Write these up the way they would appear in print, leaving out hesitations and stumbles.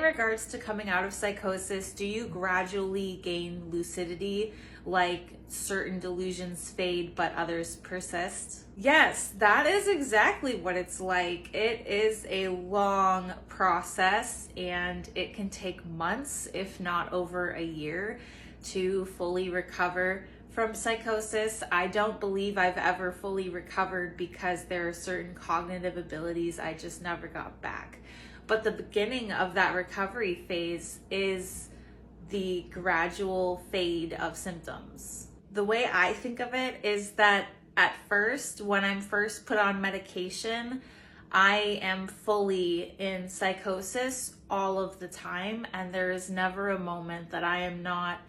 regards to coming out of psychosis, do you gradually gain lucidity, like certain delusions fade but others persist? Yes, that is exactly what it's like. It is a long process and it can take months, if not over a year, to fully recover from psychosis. I don't believe I've ever fully recovered because there are certain cognitive abilities I just never got back. But the beginning of that recovery phase is the gradual fade of symptoms. The way I think of it is that at first, when I'm first put on medication, I am fully in psychosis all of the time, and there is never a moment that I am not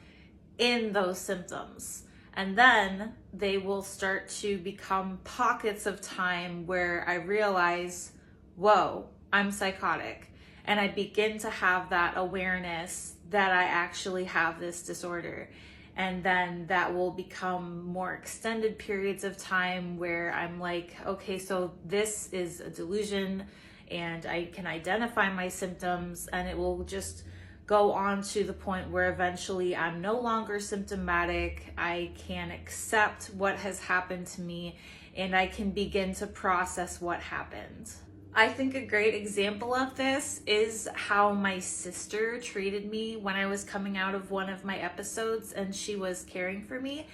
in those symptoms. And then they will start to become pockets of time where I realize, whoa, I'm psychotic. And I begin to have that awareness that I actually have this disorder. And then that will become more extended periods of time where I'm like, okay, so this is a delusion and I can identify my symptoms, and it will just go on to the point where eventually I'm no longer symptomatic. I can accept what has happened to me and I can begin to process what happened. I think a great example of this is how my sister treated me when I was coming out of one of my episodes and she was caring for me.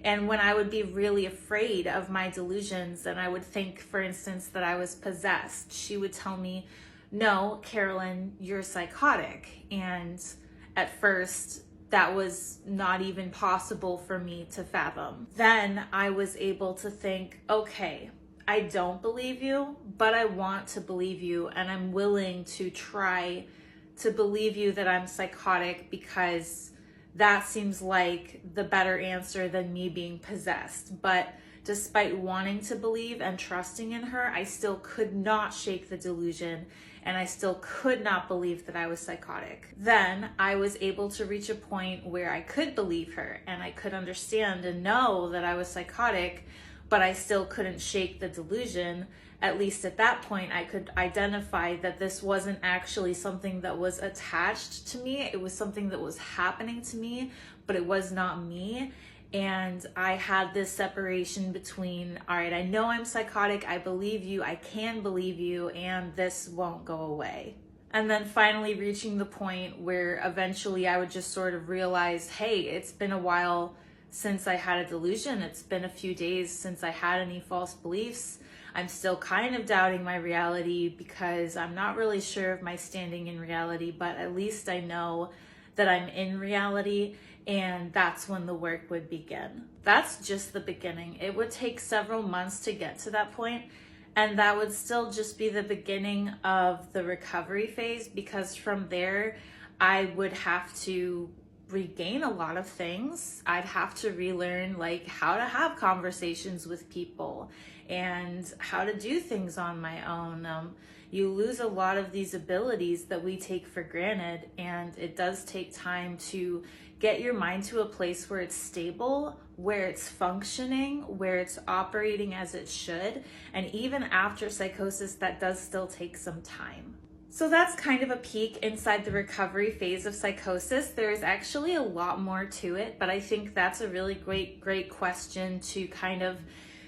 And when I would be really afraid of my delusions and I would think, for instance, that I was possessed, she would tell me, no, Carolyn, you're psychotic. And at first, that was not even possible for me to fathom. Then I was able to think, okay, I don't believe you, but I want to believe you, and I'm willing to try to believe you that I'm psychotic because that seems like the better answer than me being possessed. But despite wanting to believe and trusting in her, I still could not shake the delusion, and I still could not believe that I was psychotic. Then I was able to reach a point where I could believe her and I could understand and know that I was psychotic, but I still couldn't shake the delusion. At least at that point, I could identify that this wasn't actually something that was attached to me. It was something that was happening to me, but it was not me. And I had this separation between, all right, I know I'm psychotic, I believe you, I can believe you, and this won't go away. And then finally reaching the point where eventually I would just sort of realize, hey, it's been a while since I had a delusion. It's been a few days since I had any false beliefs. I'm still kind of doubting my reality because I'm not really sure of my standing in reality, but at least I know that I'm in reality. And that's when the work would begin. That's just the beginning. It would take several months to get to that point, and that would still just be the beginning of the recovery phase, because from there, I would have to regain a lot of things. I'd have to relearn like how to have conversations with people and how to do things on my own. You lose a lot of these abilities that we take for granted, and it does take time to get your mind to a place where it's stable, where it's functioning, where it's operating as it should. And even after psychosis, that does still take some time. So that's kind of a peek inside the recovery phase of psychosis. There's actually a lot more to it, but I think that's a really great question to kind of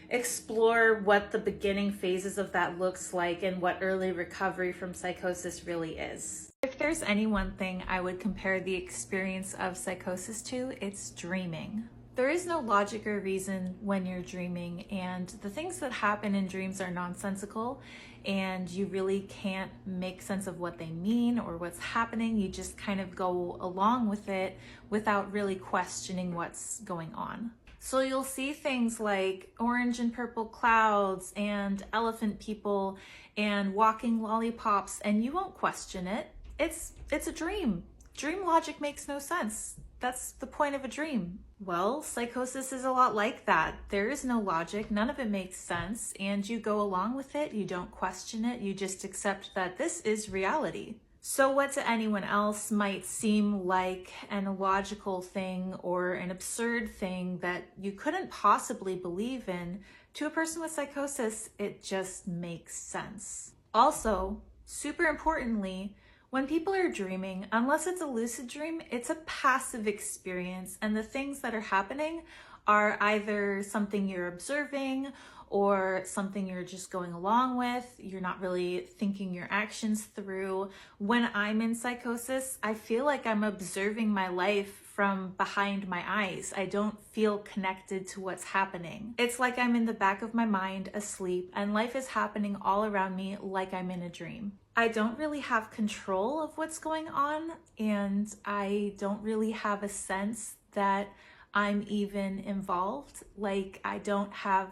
explore what the beginning phases of that looks like and what early recovery from psychosis really is. If there's any one thing I would compare the experience of psychosis to, it's dreaming. There is no logic or reason when you're dreaming, and the things that happen in dreams are nonsensical, and you really can't make sense of what they mean or what's happening. You just kind of go along with it without really questioning what's going on. So you'll see things like orange and purple clouds and elephant people and walking lollipops, and you won't question it. It's a dream. Dream logic makes no sense. That's the point of a dream. Well, psychosis is a lot like that. There is no logic, none of it makes sense, and you go along with it, you don't question it, you just accept that this is reality. So what to anyone else might seem like an illogical thing or an absurd thing that you couldn't possibly believe in, to a person with psychosis, it just makes sense. Also, super importantly, When people are dreaming, unless it's a lucid dream, it's a passive experience, and the things that are happening are either something you're observing or something you're just going along with. You're not really thinking your actions through. When I'm in psychosis, I feel like I'm observing my life from behind my eyes. I don't feel connected to what's happening. It's like I'm in the back of my mind asleep, and life is happening all around me like I'm in a dream. I don't really have control of what's going on, and I don't really have a sense that I'm even involved. Like, I don't have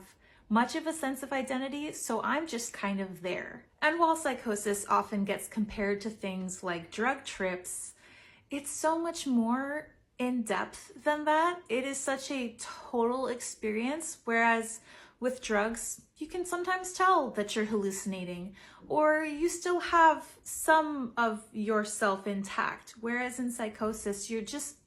much of a sense of identity, so I'm just kind of there. And while psychosis often gets compared to things like drug trips, it's so much more in depth than that. It is such a total experience, whereas with drugs, you can sometimes tell that you're hallucinating, or you still have some of yourself intact, whereas in psychosis, you're just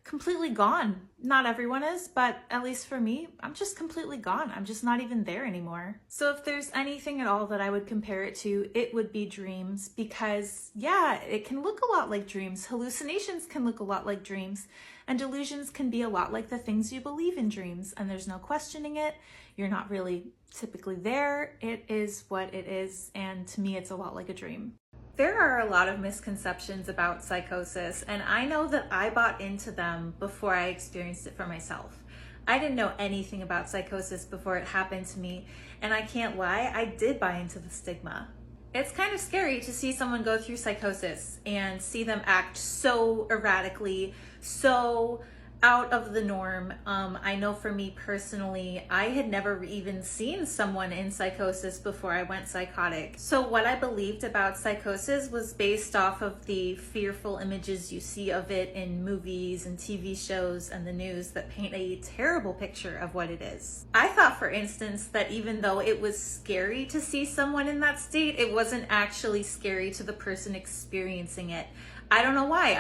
completely gone. Not everyone is, but at least for me, I'm just completely gone. I'm just not even there anymore. So if there's anything at all that I would compare it to, it would be dreams, because yeah, it can look a lot like dreams. Hallucinations can look a lot like dreams, and delusions can be a lot like the things you believe in dreams, and there's no questioning it. You're not really typically there. It is what it is, and to me, it's a lot like a dream. There are a lot of misconceptions about psychosis, and I know that I bought into them before I experienced it for myself. I didn't know anything about psychosis before it happened to me, and I can't lie, I did buy into the stigma. It's kind of scary to see someone go through psychosis and see them act so erratically, so out of the norm. I know for me personally, I had never even seen someone in psychosis before I went psychotic. So what I believed about psychosis was based off of the fearful images you see of it in movies and TV shows and the news that paint a terrible picture of what it is. I thought, for instance, that even though it was scary to see someone in that state, it wasn't actually scary to the person experiencing it. I don't know why.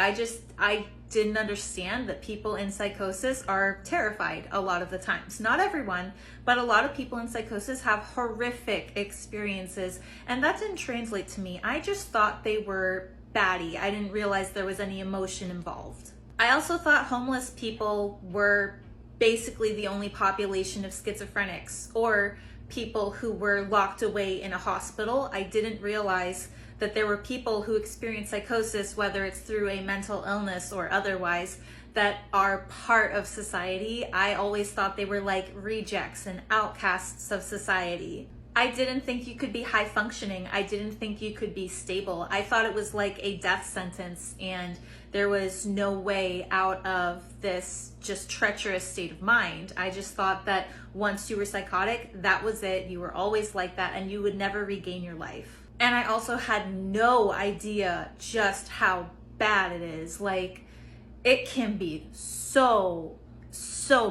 I didn't understand that people in psychosis are terrified a lot of the times. Not everyone, but a lot of people in psychosis have horrific experiences, and that didn't translate to me. I just thought they were batty. I didn't realize there was any emotion involved. I also thought homeless people were basically the only population of schizophrenics, or people who were locked away in a hospital. I didn't realize that there were people who experience psychosis, whether it's through a mental illness or otherwise, that are part of society. I always thought they were like rejects and outcasts of society. I didn't think you could be high functioning. I didn't think you could be stable. I thought it was like a death sentence, and there was no way out of this just treacherous state of mind. I just thought that once you were psychotic, that was it. You were always like that, and you would never regain your life. And I also had no idea just how bad it is. Like, it can be so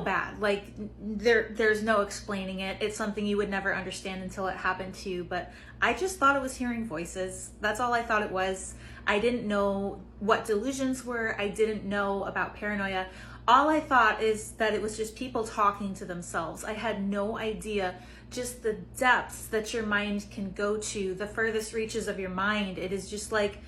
bad. Like, there's no explaining it. It's something you would never understand until it happened to you. But I just thought it was hearing voices. That's all I thought it was. I didn't know what delusions were. I didn't know about paranoia. All I thought is that it was just people talking to themselves. I had no idea just the depths that your mind can go to, the furthest reaches of your mind. It is just like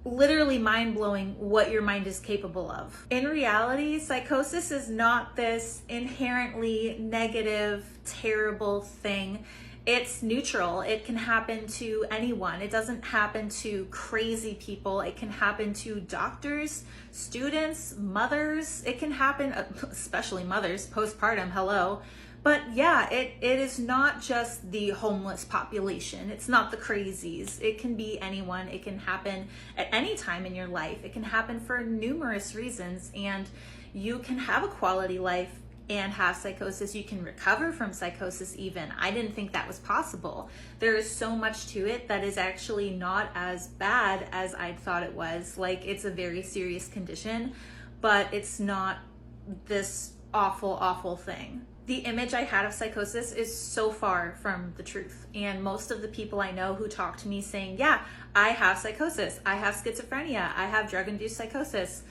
literally mind-blowing what your mind is capable of. In reality, psychosis is not this inherently negative, terrible thing. It's neutral. It can happen to anyone. It doesn't happen to crazy people. It can happen to doctors, students, mothers. It can happen, especially mothers, postpartum, hello. But yeah, it is not just the homeless population. It's not the crazies. It can be anyone. It can happen at any time in your life. It can happen for numerous reasons, and you can have a quality life and have psychosis. You can recover from psychosis even. I didn't think that was possible. There is so much to it that is actually not as bad as I thought it was. Like, it's a very serious condition, but it's not this awful thing. The image I had of psychosis is so far from the truth. And most of the people I know who talk to me saying, yeah, I have psychosis, I have schizophrenia, I have drug-induced psychosis,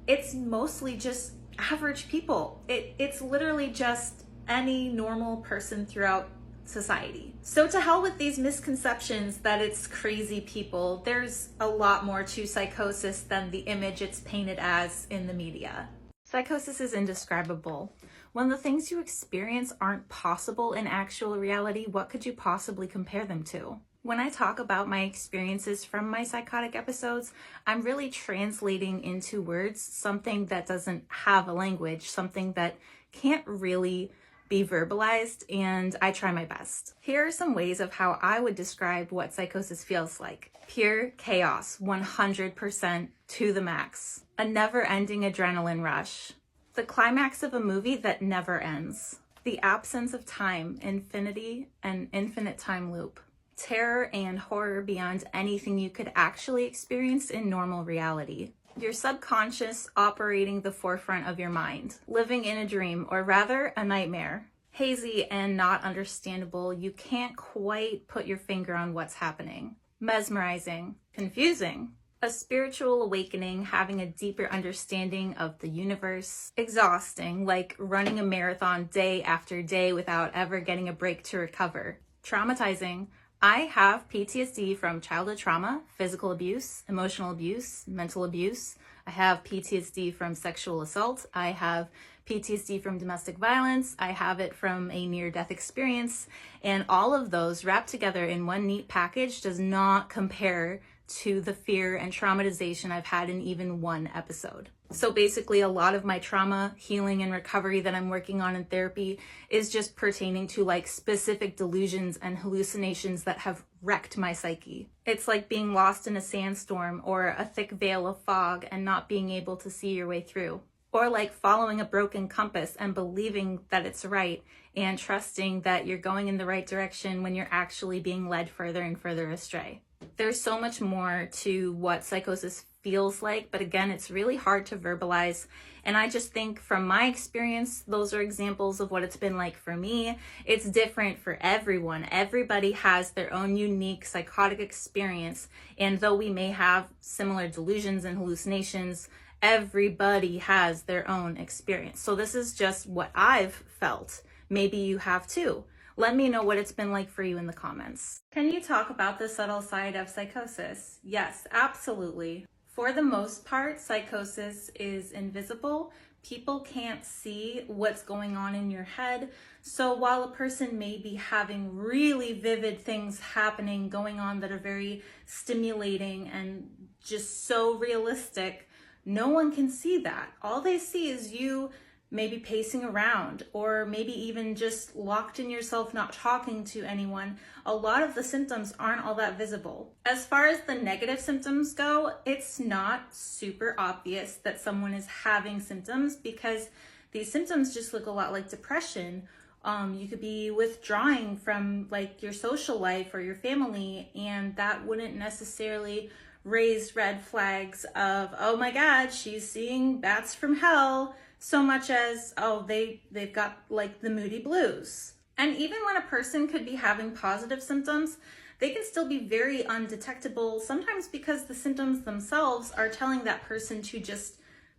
it's mostly just average people. It's literally just any normal person throughout society. So to hell with these misconceptions that it's crazy people. There's a lot more to psychosis than the image it's painted as in the media. Psychosis is indescribable. When the things you experience aren't possible in actual reality, what could you possibly compare them to? When I talk about my experiences from my psychotic episodes, I'm really translating into words something that doesn't have a language, something that can't really be verbalized, and I try my best. Here are some ways of how I would describe what psychosis feels like. Pure chaos, 100% to the max. A never-ending adrenaline rush. The climax of a movie that never ends. The absence of time, infinity, and infinite time loop. Terror and horror beyond anything you could actually experience in normal reality. Your subconscious operating the forefront of your mind, living in a dream, or rather a nightmare. Hazy and not understandable, you can't quite put your finger on what's happening. Mesmerizing, confusing. A spiritual awakening, having a deeper understanding of the universe. Exhausting, like running a marathon day after day without ever getting a break to recover. Traumatizing. I have PTSD from childhood trauma, physical abuse, emotional abuse, mental abuse. I have PTSD from sexual assault. I have PTSD from domestic violence. I have it from a near-death experience. And all of those wrapped together in one neat package does not compare to the fear and traumatization I've had in even one episode. So basically, a lot of my trauma, healing, and recovery that I'm working on in therapy is just pertaining to like specific delusions and hallucinations that have wrecked my psyche. It's like being lost in a sandstorm or a thick veil of fog and not being able to see your way through. Or like following a broken compass and believing that it's right and trusting that you're going in the right direction when you're actually being led further and further astray. There's so much more to what psychosis feels like, but again, it's really hard to verbalize. And I just think from my experience, those are examples of what it's been like for me. It's different for everyone. Everybody has their own unique psychotic experience. And though we may have similar delusions and hallucinations, everybody has their own experience. So this is just what I've felt. Maybe you have too. Let me know what it's been like for you in the comments. Can you talk about the subtle side of psychosis? Yes, absolutely. For the most part, psychosis is invisible. People can't see what's going on in your head. So while a person may be having really vivid things happening, going on that are very stimulating and just so realistic, no one can see that. All they see is you maybe pacing around, or maybe even just locked in yourself, not talking to anyone. A lot of the symptoms aren't all that visible. As far as the negative symptoms go, it's not super obvious that someone is having symptoms because these symptoms just look a lot like depression. You could be withdrawing from like your social life or your family, and that wouldn't necessarily raise red flags of, oh my God, she's seeing bats from hell, so much as, oh, they've got like the moody blues. And even when a person could be having positive symptoms, they can still be very undetectable, sometimes because the symptoms themselves are telling that person to just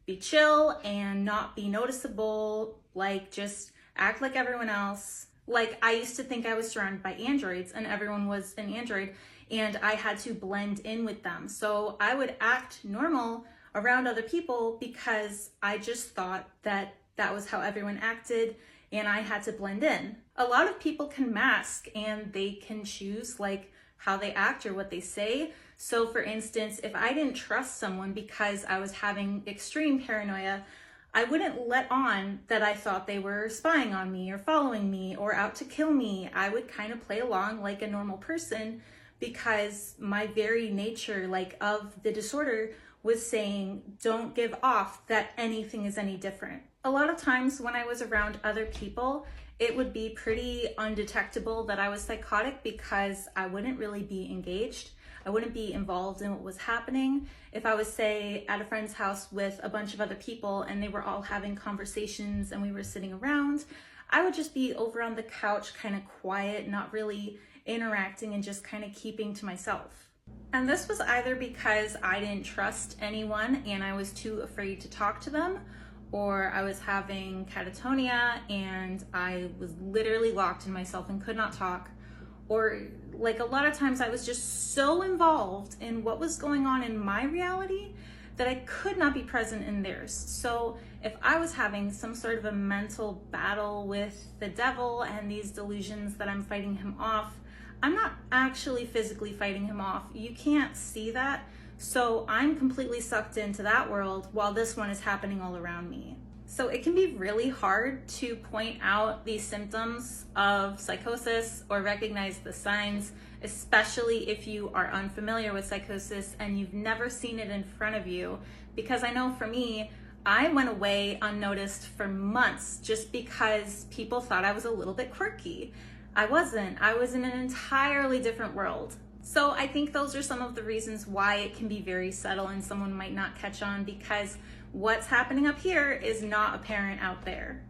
be chill and not be noticeable, like just act like everyone else. Like I used to think I was surrounded by androids and everyone was an android and I had to blend in with them. So I would act normal around other people because I just thought that that was how everyone acted and I had to blend in. A lot of people can mask and they can choose like how they act or what they say. So for instance, if I didn't trust someone because I was having extreme paranoia, I wouldn't let on that I thought they were spying on me or following me or out to kill me. I would kind of play along like a normal person because my very nature like of the disorder was saying, don't give off that anything is any different. A lot of times when I was around other people, it would be pretty undetectable that I was psychotic because I wouldn't really be engaged. I wouldn't be involved in what was happening. If I was, say, at a friend's house with a bunch of other people and they were all having conversations and we were sitting around, I would just be over on the couch, kind of quiet, not really interacting and just kind of keeping to myself. And this was either because I didn't trust anyone and I was too afraid to talk to them, or I was having catatonia and I was literally locked in myself and could not talk, or like a lot of times I was just so involved in what was going on in my reality that I could not be present in theirs. So if I was having some sort of a mental battle with the devil and these delusions that I'm fighting him off, I'm not actually physically fighting him off. You can't see that. So I'm completely sucked into that world while this one is happening all around me. So it can be really hard to point out these symptoms of psychosis or recognize the signs, especially if you are unfamiliar with psychosis and you've never seen it in front of you. Because I know for me, I went away unnoticed for months just because people thought I was a little bit quirky. I wasn't. I was in an entirely different world. So I think those are some of the reasons why it can be very subtle and someone might not catch on, because what's happening up here is not apparent out there.